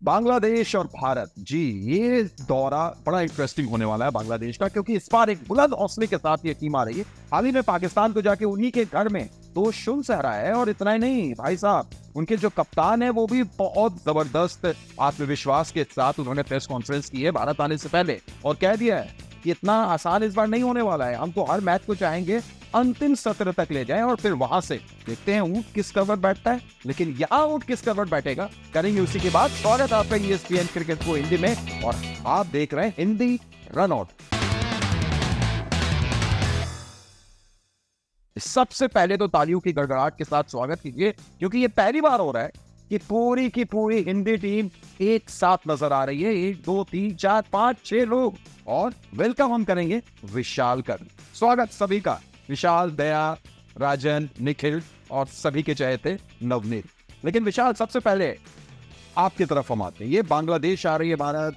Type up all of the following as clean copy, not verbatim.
बांग्लादेश और भारत जी, ये दौरा बड़ा इंटरेस्टिंग होने वाला है बांग्लादेश का, क्योंकि इस बार एक बुलंद हौसले के साथ ये टीम आ रही है। हाल ही में पाकिस्तान को जाके उन्हीं के घर में 2-0 से हराया है। और इतना ही नहीं भाई साहब, उनके जो कप्तान है वो भी बहुत जबरदस्त आत्मविश्वास के साथ उन्होंने प्रेस कॉन्फ्रेंस की है भारत आने से पहले, और कह दिया है कि इतना आसान इस बार नहीं होने वाला है। हम तो हर मैच को चाहेंगे अंतिम सत्र तक ले जाएं और फिर वहां से देखते हैं ऊंट किस करवट बैठता है। लेकिन यहाँ ऊंट किस करवट बैठेगा, करेंगे उसी के बाद। स्वागत है आपका ESPN क्रिकेट को हिंदी में, और आप देख रहे हैं हिंदी रन आउट। सबसे पहले तो तालियों की गड़गड़ाहट के साथ स्वागत कीजिए, क्योंकि ये पहली बार हो रहा है कि पूरी की पूरी हिंदी टीम एक साथ नजर आ रही है। 1 2 3 4 5 6 लोग, और वेलकम हम करेंगे विशाल कर। स्वागत सभी का, विशाल, दया, राजन, निखिल और सभी के चहेते नवनीत। लेकिन विशाल, सबसे पहले आपकी तरफ हम आते हैं। ये बांग्लादेश आ रही है भारत,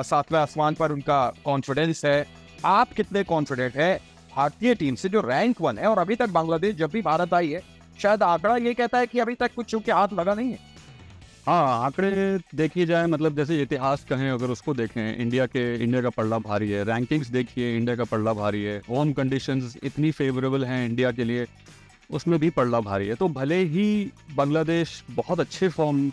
7वें आसमान पर उनका कॉन्फिडेंस है। आप कितने कॉन्फिडेंट है भारतीय टीम से जो रैंक 1 है? और अभी तक बांग्लादेश जब भी भारत आई है, शायद आंकड़ा ये कहता है कि अभी तक कुछ उनके हाथ लगा नहीं है। हाँ, आंकड़े देखिए जाए, मतलब जैसे इतिहास कहें अगर उसको देखें, इंडिया का पल्ला भारी है। रैंकिंग्स देखिए, इंडिया का पल्ला भारी है। होम कंडीशंस इतनी फेवरेबल हैं इंडिया के लिए, उसमें भी पल्ला भारी है। तो भले ही बांग्लादेश बहुत अच्छे फॉर्म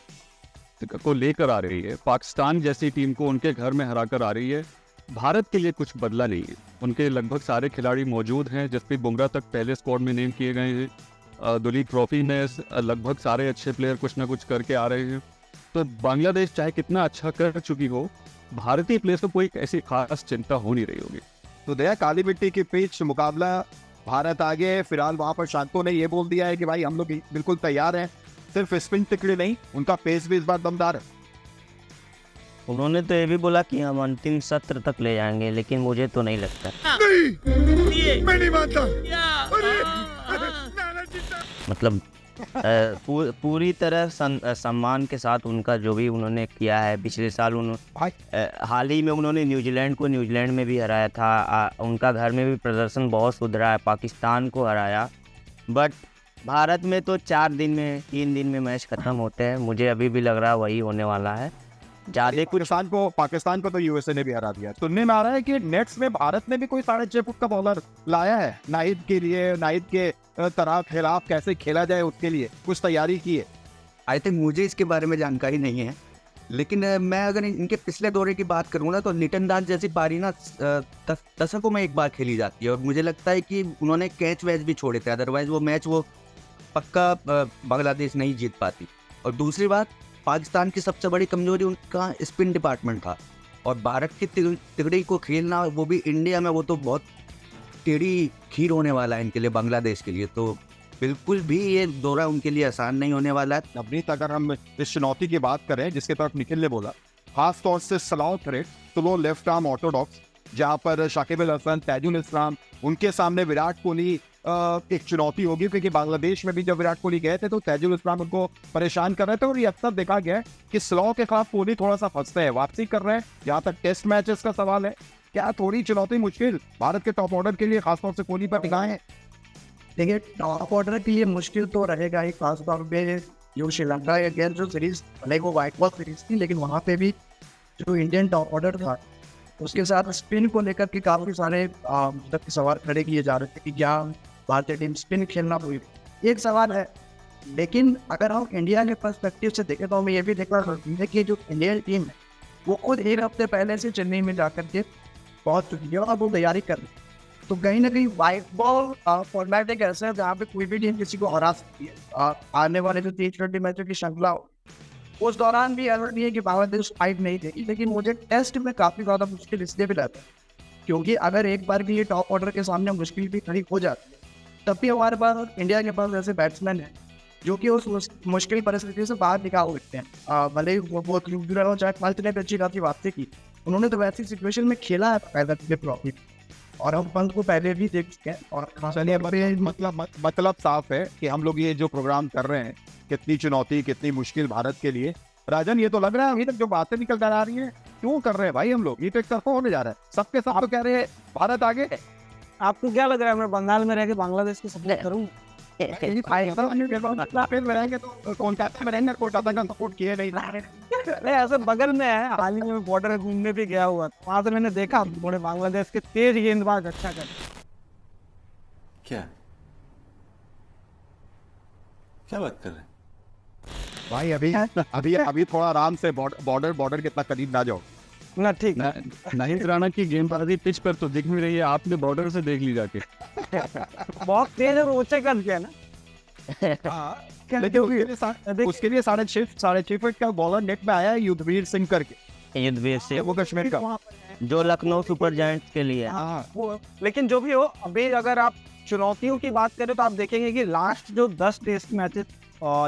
को लेकर आ रही है, पाकिस्तान जैसी टीम को उनके घर में हरा कर आ रही है, भारत के लिए कुछ बदला नहीं है। उनके लगभग सारे खिलाड़ी मौजूद हैं। जसप्रीत बुमराह तक पहले स्क्वाड में नेम किए गए हैं। दुलीप ट्रॉफी में लगभग सारे अच्छे प्लेयर कुछ ना कुछ करके आ रहे हैं। तो बांग्लादेश चाहे कितना अच्छा कर चुकी हो, भारतीय प्लेयर्स को कोई ऐसी खास चिंता हो नहीं रही होगी। तो दया, काली मिट्टी की पिच मुकाबला, भारत आगे। फिलहाल वहां पर शांतो ने ये बोल दिया है कि भाई हम लोग बिल्कुल तैयार हैं, सिर्फ स्पिन तिकड़ी नहीं, उनका पेस भी इस बार दमदार है। उन्होंने तो ये भी बोला कि हम अंतिम सत्र तक ले जाएंगे, लेकिन मुझे तो नहीं लगता। नहीं, मैं नहीं मानता। मतलब पूरी तरह सम्मान के साथ उनका जो भी उन्होंने किया है। पिछले साल हाल ही में उन्होंने न्यूजीलैंड में भी हराया था। उनका घर में भी प्रदर्शन बहुत सुधरा है, पाकिस्तान को हराया। बट भारत में तो 3 दिन में मैच खत्म होते हैं। मुझे अभी भी लग रहा है वही होने वाला है। ज्यादा पाकिस्तान को तो यूएसए ने भी हरा दिया। सुनने में आ रहा है कि नेट्स में भारत ने भी कोई 6.5 फुट का बॉलर लाया है नाहिद के लिए। नाहिद के तरह खिलाफ कैसे खेला जाए उसके लिए कुछ तैयारी की है। आई थिंक मुझे इसके बारे में जानकारी नहीं है, लेकिन मैं अगर इनके पिछले दौरे की बात करूँ ना, तो लिटन दास जैसी पारी ना दशकों में एक बार खेली जाती है। और मुझे लगता है कि उन्होंने कैच वैच भी छोड़े थे, अदरवाइज वो मैच वो पक्का बांग्लादेश नहीं जीत पाती। और दूसरी बात, पाकिस्तान की सबसे बड़ी कमजोरी उनका स्पिन डिपार्टमेंट था, और भारत की तिगड़ी को खेलना, वो भी इंडिया में, वो तो बहुत टेढ़ी खीर होने वाला है इनके लिए, बांग्लादेश के लिए। तो बिल्कुल भी ये दौरा उनके लिए आसान नहीं होने वाला है। नवनीत, अगर हम इस चुनौती की बात करें जिसके तरफ निखिल ने बोला, खास तौर से सलाह थ्रेट, तो वो लेफ्ट आर्म ऑर्थोडॉक्स, जहाँ पर शाकिब अल हसन, तैजुल इस्लाम, उनके सामने विराट कोहली एक चुनौती होगी। क्योंकि बांग्लादेश में भी जब विराट कोहली गए थे तो तैजुल इस्लाम उनको परेशान कर रहे थे, और ये अक्सर देखा गया है कि स्लॉ के खिलाफ कोहली थोड़ा सा फंसते हैं, वापसी कर रहे हैं। जहाँ तक टेस्ट मैचेस का सवाल है, क्या थोड़ी चुनौती मुश्किल भारत के टॉप ऑर्डर के लिए, खासतौर से कोहली पर टिकाए हैं? देखिए, टॉप ऑर्डर के लिए मुश्किल तो रहेगा ही, खासतौर पे जो श्रीलंका अगेंस्ट जो सीरीज, भले वो व्हाइट बॉल सीरीज थी, लेकिन वहाँ पे भी जो इंडियन टॉप ऑर्डर था, उसके साथ स्पिन को लेकर के काफ़ी सारे सवाल खड़े किए जा रहे थे कि क्या भारतीय टीम स्पिन खेलना हुई, एक सवाल है। लेकिन अगर हम इंडिया के पर्सपेक्टिव से देखें, तो हमें ये भी देखना जरूरी है कि जो इंडियन टीम है वो खुद 1 हफ्ते पहले से चेन्नई में जाकर के पहुंच चुकी है और वो तैयारी कर रही है। तो कहीं ना कहीं व्हाइट बॉल फॉर्मेट एक ऐसा है जहाँ पे कोई भी टीम किसी को हरा सकती है। आने वाले जो T20 मैचों की श्रृंखला हो, उस दौरान भी ऐसा नहीं है कि बांग्लादेश फाइट नहीं देगी। लेकिन मुझे टेस्ट में काफ़ी ज़्यादा मुश्किल इसलिए भी लगता है, क्योंकि अगर एक बार भी ये टॉप ऑर्डर के सामने मुश्किल भी खड़ी हो जाती है, तब भी हमारे पास इंडिया के पास ऐसे बैट्समैन हैं जो कि उस मुश्किल परिस्थिति से बाहर निकाल सकते हैं। भले वो चाहे पंत ने भी अच्छी खासी वापसी की, उन्होंने तो वैसी सिचुएशन में खेला है पहले ट्रॉफी, और हम पंत को पहले भी देख चुके हैं। और चलिए, मतलब साफ है कि हम लोग ये जो प्रोग्राम कर रहे हैं, कितनी चुनौती, कितनी मुश्किल भारत के लिए। राजन, ये तो लग रहा है अभी तक जो बातें निकल कर आ रही है, क्यों कर रहे हैं भाई हम लोग? ये तो एक तरफा होने जा रहा है, सबके सब तो कह रहे हैं भारत आगे। आपको क्या लग रहा है मैं बंगाल में रह के बांग्लादेश को सपोर्ट करूं? नहीं ऐसे बगल में है, हाल ही में बॉर्डर घूमने भी गया हुआ था, वहाँ से मैंने देखा थोड़े बांग्लादेश के तेज गेंदबाज अच्छा कर। क्या क्या बात कर रहे हैं? भाई अभी थोड़ा आराम से बॉर्डर कितना करीब ना जाओ। ना ठीक नहीं राणा की गेंदबाजी पिच पर तो दिख नहीं रही है, आपने बॉर्डर से देख ली जाके। बहुत तेज और ऊंचे कर दिया ना। लेकिन उसके लिए 6.5 फीट का बॉलर नेट में आया है युद्धवीर सिंह करके, युद्धवीर से वो कश्मीर का। जो लखनऊ सुपर जायंट्स के लिए है। हाँ वो लेकिन जो भी हो, अभी अगर आप चुनौतियों की बात करें तो आप देखेंगे कि लास्ट जो 10 टेस्ट मैचेस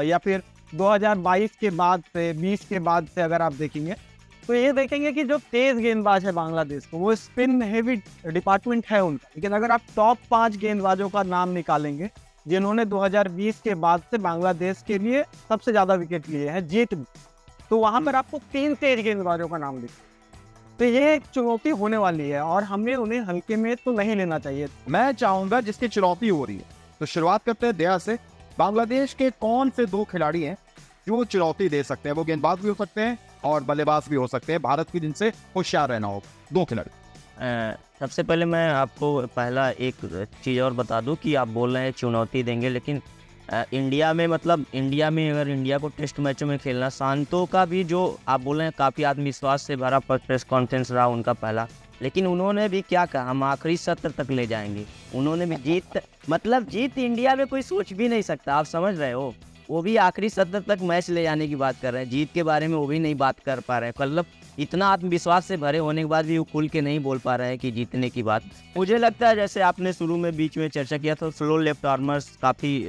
या फिर 2022 के बाद से 20 के बाद से अगर आप देखेंगे तो ये देखेंगे कि जो तेज गेंदबाज है बांग्लादेश को, वो स्पिन हेवी डिपार्टमेंट है उनका। लेकिन अगर आप टॉप 5 गेंदबाजों का नाम निकालेंगे जिन्होंने 2020 के बाद से बांग्लादेश के लिए सबसे ज्यादा विकेट लिए हैं जीत में, तो वहां पर आपको 3 तेज गेंदबाजों का नाम दिखे। तो ये एक चुनौती होने वाली है और हमें उन्हें हल्के में तो नहीं लेना चाहिए। मैं चाहूंगा जिसकी चुनौती हो रही है, तो शुरुआत करते हैं दया से। बांग्लादेश के कौन से 2 खिलाड़ी हैं जो चुनौती दे सकते हैं? वो गेंदबाज भी हो सकते हैं और बल्लेबाज भी हो सकते हैं, भारत की जिनसे होशियार रहना होगा। 2 खिलाड़ी। सबसे पहले मैं आपको पहला एक चीज़ और बता दूं कि आप बोल रहे हैं चुनौती देंगे, लेकिन इंडिया में अगर इंडिया को टेस्ट मैचों में खेलना, शांतो का भी जो आप बोल रहे हैं काफ़ी आत्मविश्वास से भरा प्रेस कॉन्फ्रेंस रहा उनका पहला, लेकिन उन्होंने भी क्या कहा, हम आखिरी सत्र तक ले जाएंगे। उन्होंने भी जीत इंडिया में कोई सोच भी नहीं सकता, आप समझ रहे हो। वो भी आखिरी सत्र तक मैच ले जाने की बात कर रहे हैं, जीत के बारे में वो भी नहीं बात कर पा रहे हैं। मतलब इतना आत्मविश्वास से भरे होने के बाद भी वो खुल के नहीं बोल पा रहे हैं कि जीतने की बात। मुझे लगता है जैसे आपने शुरू में बीच में चर्चा किया था, स्लो लेफ्ट आर्मर्स काफ़ी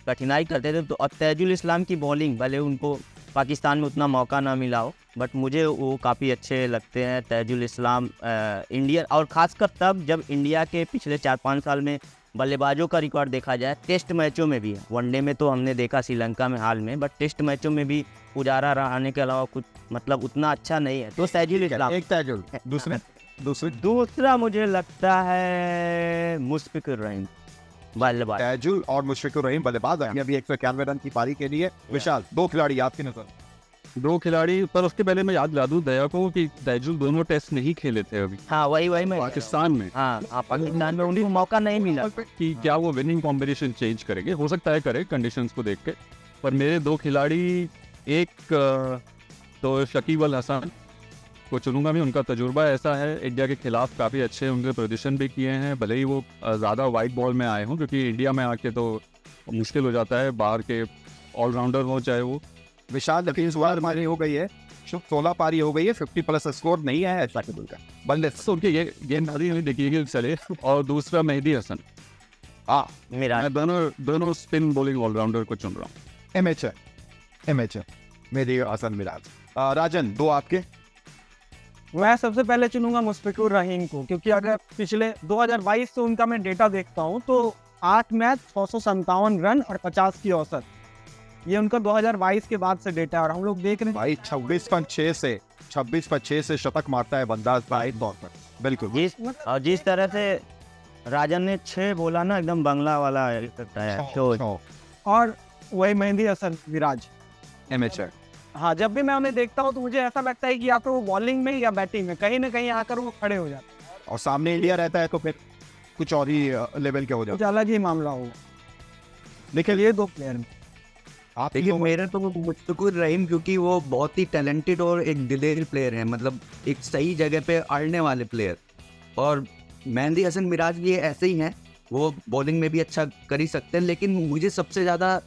कठिनाई करते थे, तो तैजुल इस्लाम की बॉलिंग, भले उनको पाकिस्तान में उतना मौका ना मिला हो, बट मुझे वो काफ़ी अच्छे लगते हैं तैजुल इस्लाम इंडियन। और ख़ासकर तब जब इंडिया के पिछले 4-5 साल में बल्लेबाजों का रिकॉर्ड देखा जाए, टेस्ट मैचों में भी, वनडे में तो हमने देखा श्रीलंका में हाल में, बट टेस्ट मैचों में भी पुजारा रहने के अलावा कुछ मतलब उतना अच्छा नहीं है। तो तैजुल इस्लाम एक तैजुल, दूसरा मुझे लगता है मुशफिकुर रहीम बल्लेबाज। तैजुल और मुशफिकुर रहीम बल्लेबाज हैं अभी 191 रन की पारी के लिए। विशाल, 2 खिलाड़ी आपकी नजर? 2 खिलाड़ी, पर उसके पहले मैं याद दिला दूं दया को कि तैजुल दोनों टेस्ट नहीं खेले थे अभी। हाँ वही मैं पाकिस्तान में। हाँ पाकिस्तान में उन्हें मौका नहीं मिला कि क्या वो विनिंग कॉम्बिनेशन चेंज करेंगे, हो सकता है करे कंडीशंस को देख के। पर मेरे 2 खिलाड़ी, एक तो शकीब अल हसन को चुनूंगा मैं। उनका तजुर्बा ऐसा है, इंडिया के खिलाफ काफ़ी अच्छे उनके प्रदर्शन भी किए हैं, भले ही वो ज़्यादा वाइट बॉल में आए हों, क्योंकि इंडिया में आके तो मुश्किल हो जाता है, बाहर के ऑलराउंडर हो चाहे वो। विशाल, इस बार हमारी हो गई है 16 पारी हो गई है, 50+ स्कोर नहीं है ऐसा के का बल्ले तो उनके ये गेंदबाजी नहीं देखिए चले। और दूसरा मेहदी हसन। मेरा मैं दोनों स्पिन बॉलिंग ऑलराउंडर को चुन रहा हूँ। MH मेहदी हसन मिराज। राजन, 2 आपके? मैं सबसे पहले चुनूंगा मुशफिकुर रहीम को, क्योंकि अगर पिछले 2022 से उनका मैं डेटा देखता हूं तो 8 मैच 657 रन और 50 की औसत, ये उनका 2022 के बाद से डेटा है। और हम लोग देख रहे हैं भाई 26 पर 6 से शतक मारता है बंदा बाई तौर पर। बिल्कुल। जिस तरह से राजन ने 6 बोला ना, एकदम बंगला वाला लगता है। और वही मेहदी हसन विराज MH। हाँ, जब भी मैं उन्हें देखता हूँ तो मुझे ऐसा लगता है कि या तो वो बॉलिंग में या बैटिंग में कहीं ना कहीं आकर वो खड़े हो जाते हैं, और सामने इंडिया रहता है तो फिर कुछ और ही लेवल के हो कुछ जाता अलग ही मामला होगा। लेकिन ये 2 प्लेयर में आप। देखिए मेरे तो मुशफिकुर रहीम, क्योंकि वो बहुत ही टैलेंटेड और एक दिलेर प्लेयर है, मतलब एक सही जगह पे अड़ने वाले प्लेयर। और मेहदी हसन मिराज भी ऐसे ही हैं, वो बॉलिंग में भी अच्छा कर ही सकते हैं, लेकिन मुझे सबसे ज़्यादा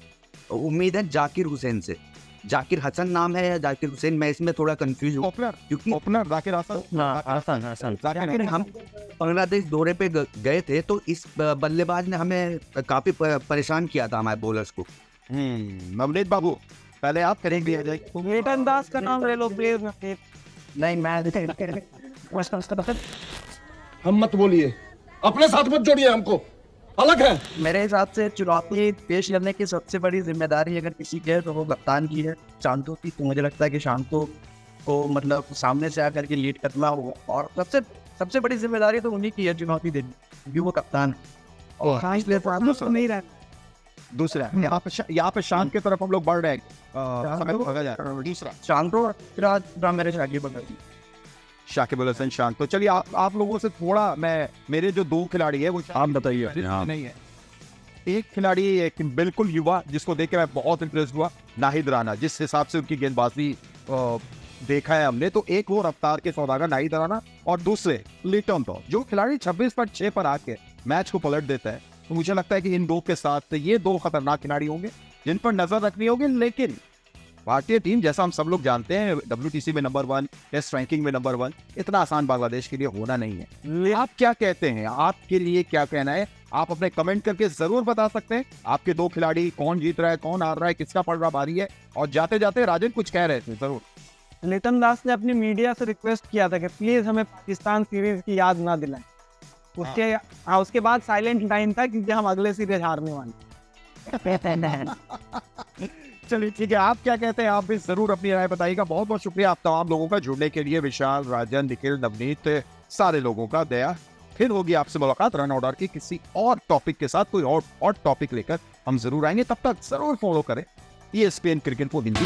उम्मीद है जाकिर हुसैन से। जाकिर हसन नाम है या जाकिर हुसैन, मैं इसमें थोड़ा कंफ्यूज हूँ, क्योंकि ओपनर जाकिर हसन। जाकिर हम बांग्लादेश दौरे पे गए थे तो इस बल्लेबाज ने हमें काफ़ी परेशान किया था हमारे बॉलर्स को। नवनीत बाबू, पहले आप करेंगे? वेट अंदाज का नाम ले लो प्लेयर में। नहीं, मैं हम मत बोलिए, अपने साथ मत जोड़िए, हमको अलग है। मेरे हिसाब से चुनौती पेश करने की सबसे बड़ी जिम्मेदारी अगर किसी की है तो वो कप्तान की है, शांतो की। तो मुझे लगता है कि शांतो को मतलब सामने से आकर के लीड करना होगा, और सबसे बड़ी जिम्मेदारी तो उन्हीं की है चुनौती देनी, क्योंकि वो कप्तान है। और इसलिए तो नहीं रहा। दूसरा यहाँ पे शांत की तरफ हम लोग बढ़ रहे हैं। समय तो भगा जा रहा है। दूसरा शांतो फिर आज राम मेरे शाकी बदल शाकिब अल हसन शांत। तो चलिए आप लोगों से थोड़ा मेरे जो दो खिलाड़ी है वो आप बताइए। हाँ। नहीं है। एक खिलाड़ी एक बिल्कुल युवा जिसको देख के मैं बहुत इंप्रेस हुआ, नाहिद राणा। जिस हिसाब से उनकी गेंदबाजी देखा है हमने, तो एक वो रफ्तार के सौदागर नाहिद राणा और दूसरे लिटन तो जो खिलाड़ी 26 पर 6 पर आके मैच को पलट देता है। तो मुझे लगता है कि इन दो के साथ ये दो खतरनाक खिलाड़ी होंगे जिन पर नजर रखनी होगी। लेकिन भारतीय टीम जैसा हम सब लोग जानते हैं WTC में नंबर 1, टेस्ट रैंकिंग में नंबर 1, इतना आसान बांग्लादेश के लिए होना नहीं है। आप क्या कहते हैं, आपके लिए क्या कहना है? आप अपने कमेंट करके जरूर बता सकते हैं। आपके दो खिलाड़ी कौन जीत रहा है, कौन हार रहा है, किसका पलड़ा भारी है? और जाते जाते राजन कुछ कह रहे थे जरूर। लिटन दास ने अपनी मीडिया से रिक्वेस्ट किया था कि प्लीज हमें पाकिस्तान सीरीज की याद ना दिलाएं। उसके बाद साइलेंट टाइम था क्योंकि हम अगले सीरीज हारने वाले। चलिए ठीक है, आप क्या कहते हैं? आप भी जरूर अपनी राय बताइएगा। बहुत बहुत शुक्रिया आप तमाम लोगों का जुड़ने के लिए। विशाल, राजन, निखिल, नवनीत, सारे लोगों का। दया, फिर होगी आपसे मुलाकात रन आउट की किसी और टॉपिक के साथ। कोई और टॉपिक लेकर हम जरूर आएंगे। तब तक जरूर फॉलो करें ESPN क्रिकेट को हिंदी।